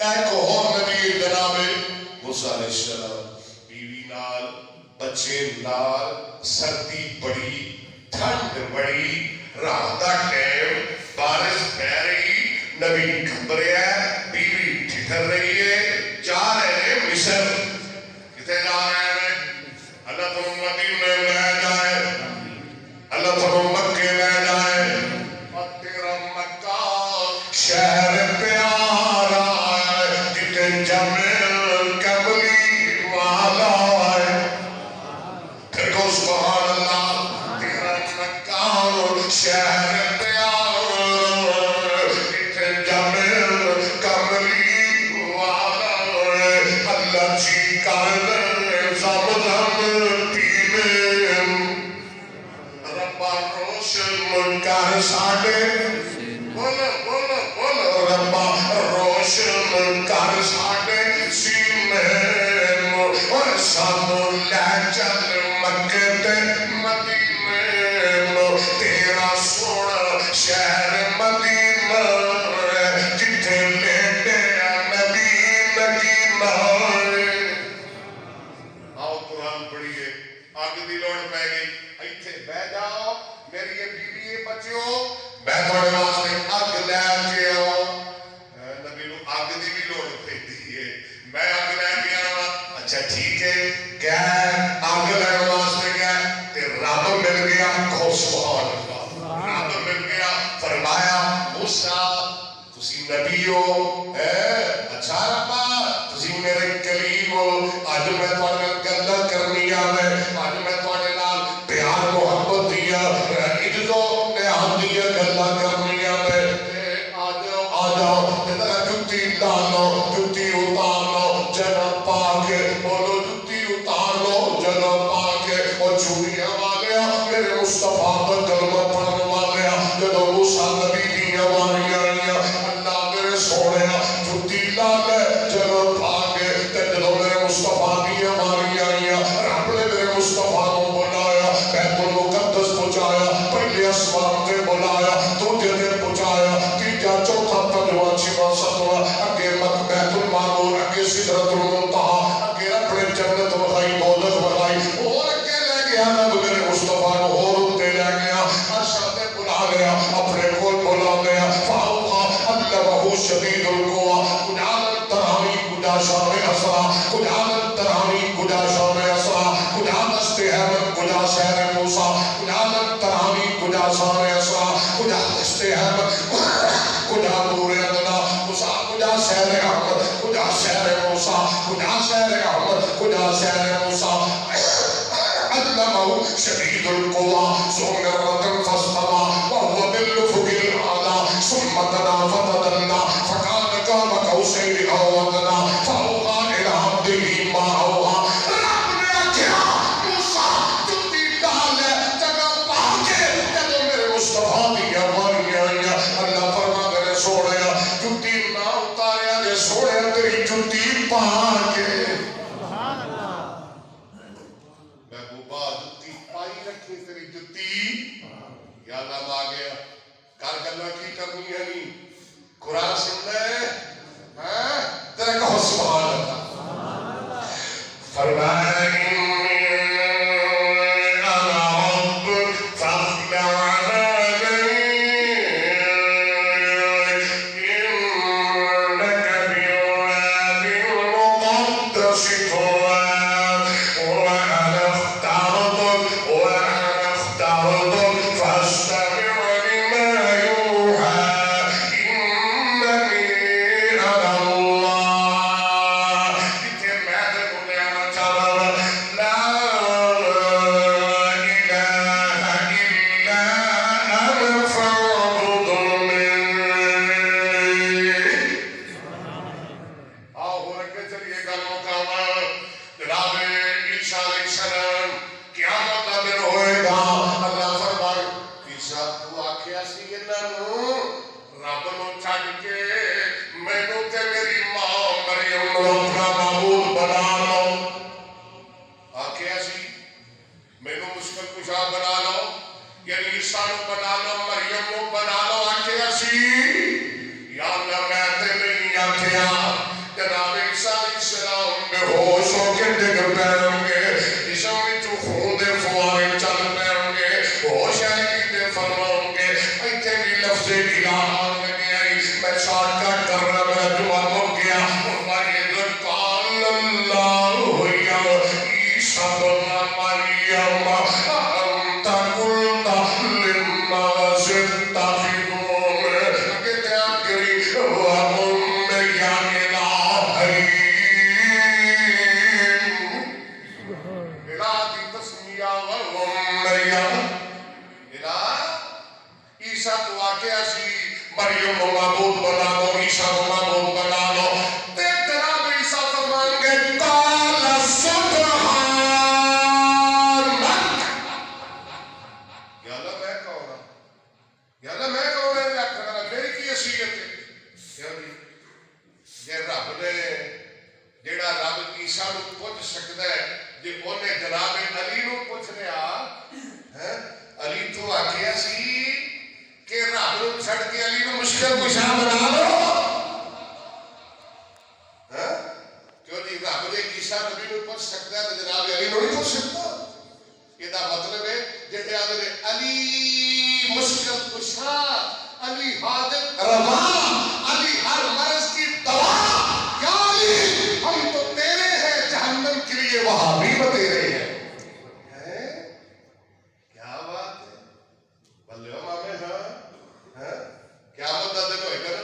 ایک اور نبی جناب موسیٰ علیہ السلام، بیوی نال بچے نال، سردی بڑی ٹھنڈ بڑی، رات دا ٹائم، بارش پہ رہی، نبی گھبرے ہے، بیوی ٹھٹر رہی ہے، جا رہے ہیں مصر. کتے جا رہے ہیں؟ اللہ تم مدینے لے جائے، اللہ تم مکے لے جائے، اور تیرا مکہ شہر پیارا ہے جتے جمیل کملی والا ہے. پھر کو سبحان اللہ، تیرا مکہ شہر پیارا جتے جمیل کملی والا ہے. اللہ جی کر دے زمزم پینے، ربا روشن کر ساڑے، بولو بولو بولو، ربا روشن کر ساڑے سینے، اور سانو لے چل مکے تے مدینے، تیرا سونا شہر مدینہ جتھے لیٹے نبی مدینہ. آؤ قرآن پڑھیے، آگے دی لوڑ پہ گئی، ایتھے بہ جاؤ میری یہ بیوی بچیو، میں تھوڑے واسطے اگ لے کے آؤں. نبی نو اگ دی بھی لوڑ پہ دیئے، میں اگ لے کے آؤں. اچھا ٹھیک ہے، گئے اگ لے واسطے گئے تے رب مل گیا. کھو سبحان اللہ، رب مل گیا. فرمایا موسیٰ تسی نبی ہو، اچھا ربا تسی میرے کلیم ہو، آج میں تھوڑے گلہ کرنی آوے، آج میں تھوڑے نال پیار محبت دیا، عزتوں نے ہم دیا گلہ کرنی آوے. آ جاؤ جتی ڈالو، جتی اتار لو، جنم پاک بولو، جتی اتار لو جنم پاک. اور چوڑیاں والیا میرے مصطفیٰ کا کلمہ پڑھنے والیا، جدو موسیٰ نبی دیاں ماریاں آئیاں، اللہ میرے سوڑے جتی لالے جنم پاک. تے جدو میرے مصطفیٰ دیاں ماریاں آئیاں، رب نے میرے مصطفیٰ کو بلایا، بیت المقدس پہنچایا، پہلے اسمان سے بلایا، دوجے دن پہنچایا، تیجا چوتھا پنجواں چھواں ستواں، اگے بیت المعمور، اگے سدرۃ المنتہا، اگے اپنے جنت بخائی، دوزخ بخائی، اور اگے لے گیا رب میرے مصطفیٰ کو، اور اتے لے گیا، عرشہ تے بلا لیا، اپنے کول بلا لیا. فاوقا علمہ شدید القویٰ، کجا ترامی کجا شام اسرا، کجا ترامی کجا شام اسرا، کجا دست احمد کجا شہر موسیٰ، کجا ترامی کجا شام اسرا، کجا دست احمد کجا نور ادنا، کجا شہر احمد کجا شہر موسیٰ، کجا شہر احمد کجا شہر موسیٰ. علمہ شدید القویٰ ذو مرۃ فاستویٰ وهو بالأفق الأعلیٰ ثم دنا فتدلی فکان قاب قوسین أو أدنی فأوحی إلی عبدہ ما أوحی. رب نے آکھیا موسیٰ جتی ڈالے جگہ پاکے، جدو میرے مصطفیٰ دیاں ماریاں آئیاں، اللہ فرما میرے سوڑیا جتی نہ اتاریا جے سوڑیا تیری جتی پاکے. رکھی تیری جتی یا اللہ آ گیا کر گلہ کی کرنی ہے نہیں قرآن سننا ہے تیرے کہو سبحان اللہ. فرمایا مریم بنا لو آکھیا سی یا اللہ میں تے نہیں آکھیا جناب عیسیٰ علیہ السلام بے ہوش ہو کے ڈگ پائیں گے عیسیٰ وچوں خون دے فوارے چل پائیں گے ہوش آئے گی فرماؤں گے ایتھے بھی لفظ الہ لگے آئی میں شارٹ کٹ کر رہا میرا جمعہ مک گیا ہماری قال اللہ عیسیٰ بن مریم انت قلت للناس اتخذون کہتے ہیں آخری وَأُمِّيَ إِلَٰهَيْنِ الہ کی تسمیہ وَأُمِّيَ الہ عیسیٰ تو واقعہ سی مریم کو معبود بنا دو عیسیٰ کو معبود بنا دو تے جناب عیسیٰ فرمائیں گے قال سبحانک یا اللہ میں کہوں گا یا اللہ میں کہوں گا یا کہنا میری کی حیثیت ہے یہ رب نے جیڑا رب عیسیٰ نو پوچھ سکتا ہے جے اونے جناب علی نو پوچھ لیا علی تو آگیا سی کہ رب نو چھڑ کے علی نو مشکل کشا بنا دو کیوں جی رب نے عیسیٰ نبی نو پوچھ سکتا ہے تو جناب علی نو نہیں پوچھ سکتا یہ دا مطلب ہے جیسے آدھے علی مشکل کشا علی حاضر روا علی ہر مرض کی دوا یا علی ہم تو تیرے ہیں جہنم کے لیے وہاں بھی تیرے ہیں کیا بات ہے بلے ہو مامے ہاں کیا مدد دن ہوئے گا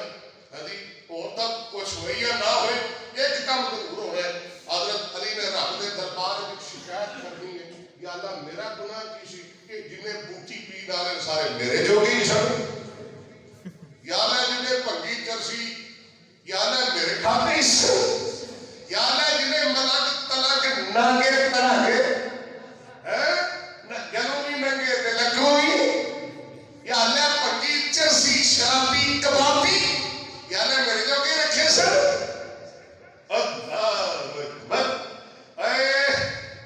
نا جی اور تک کچھ ہوئی یا نہ ہوئے ایک کام ضرور ہو رہا ہے حضرت علی نے رب کے دربار میں شکایت کرنی ہے یا اللہ میرا گناہ کسی کہ جنہیں بوٹی پی ڈالے سارے میرے جو گئی سب یا اللہ جنہیں پنگی کرسی یا اللہ میرے کھاتے اس یا اللہ جنہیں ملاک طلاق نانگے طلاقے گلوں بھی ننگے تے لگوں بھی یا اللہ پنگی چرسی شرابی کبابی یا اللہ میرے جو گئی رکھے سر اللہ اکبر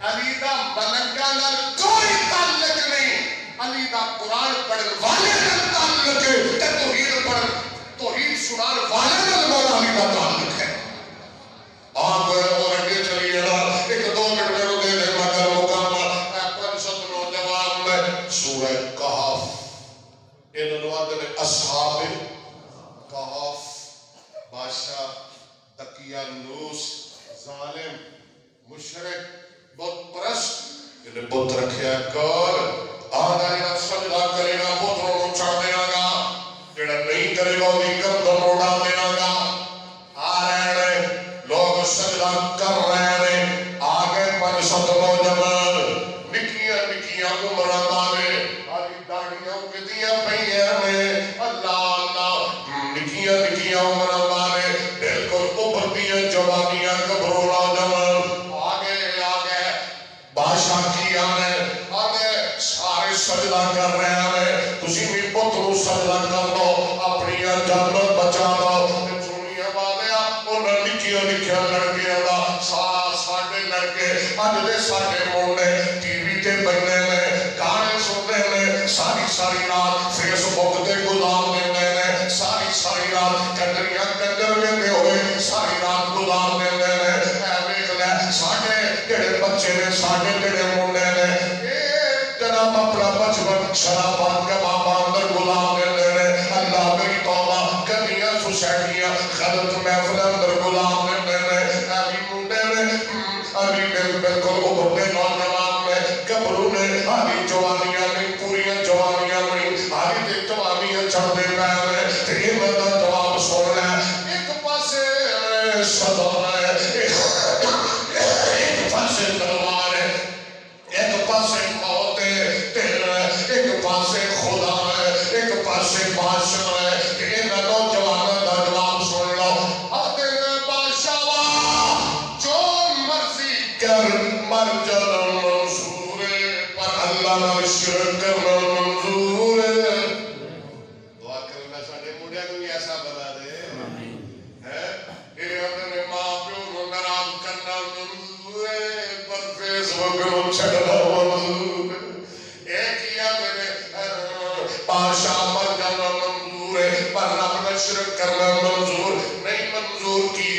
علی دا ملنگا نال کوئی تعلق نہیں علی دا قرآن پڑھن والے نال تعلق ہے تے توحید پڑھن توحید سنان والے نال مولا علی دا تعلق ہے آپ اور اگے چلیے نا ایک دو منٹ میں دے دے مگر مکمل پنجت نوجوان میں سورہ کہف ان نواد نے اصحاب کہف بادشاہ دقیانوس ظالم مشرک بت پرست انہیں بت رکھیا کر آدھا جنہ سجدہ کرے گا بتوں کو چڑھ دیا گا جنہ نہیں کرے گا وہ گردن اڑا دیا گا آ رہے ہیں لوگ سجدہ کر رہے ہیں آگے پر ست نوجوان نکیاں نکیاں عمرہ والے آدھی داڑیاں کے دیا پہیاں میں اللہ اللہ نکیاں نکیاں عمرہ والے بالکل اوپر دیا جوانیاں گبرو نوجوان آگے بادشاہ کی آنے سارے سجدہ کر رہے ہیں تسی بھی پترو سجدہ کر دو اپنی جانت بچا دو چونیاں والیا انہیں نکیاں نکیاں لڑکیاں دا ساڑھے لڑکے اج دے ساڑھے موڑے ٹی وی تے بننے میں گانے سننے میں ساری رات فیس بک تے گزار دینے میں ساری رات کنڈریاں کنڈر میں ہوئے ساری رات گزار دینے میں ویکھ لے ساڑھے جڑے بچے نے ساڑھے جڑے موڑے نے جناب اپنا بچپن شرابات کا بابا اندر غلام دینے نے اللہ میری توبہ گلیاں سوسائٹیاں غلط محفل اندر غلام دینے نے ابھی منڈے نے ابھی بالکل ابھرتے نوجوان میں گبرو نے ابھی جوانیاں نہیں پوریاں جوانیاں نہیں ابھی تے جوانیاں چڑھ دے پائے ہیں تے یہ بندہ جواب سن لے ایک پاسے صدر ہے ایک پاسے تلوار ہے ایک پاسے موت ہے ایک پاسے خدا ہے ایک پاسے بادشاہ ہے کہ ان نوجوانوں کا جواب سن لو آتے ہیں بادشاہ جو مرضی کر مر جانا منظور ہے پر اللہ نہ شرک کرنا منظور ہے دعا کرنا ساڑھے موڑیا کو بھی ایسا بنا دے کہ اپنے ماں پیو کو نرام کرنا منظور ہے پر فیس بک چھڑنا منظور ہے ایک ہی بادشاہ مر جانا منظور ہے پر رب نہ شرک کرنا منظور نہیں منظور کی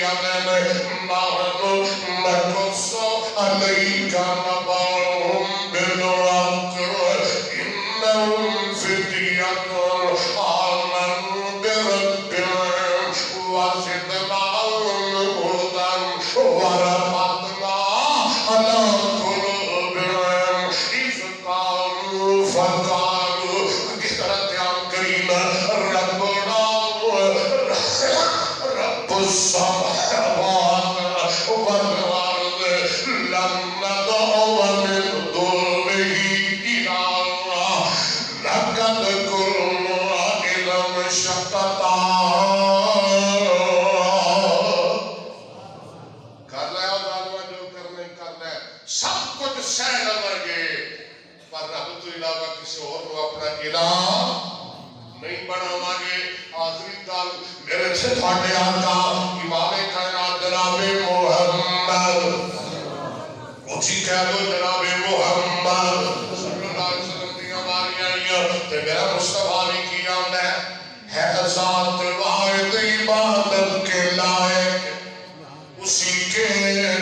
سب کچھ سہ لو گے پر رب تو علاوہ کسی اور کو اپنا الہ نہیں بناوا گے. آخری گل میرے سے تھوڑے آقا امام کائنات جناب محمد اچھی کہہ دو جناب محمد صلی اللہ علیہ وسلم دی ہماری آئیاں تے میرا مصطفیٰ بھی کیا ہے ذات واحد عبادت کے لائق اسی کے ہے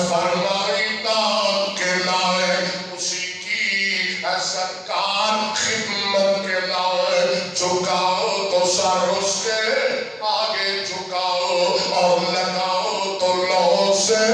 فرمائی داد کے لائق اسی کی ہے سرکار خدمت کے لائق. جھکاؤ تو سر اس کے آگے جھکاؤ اور لگاؤ تو لو سے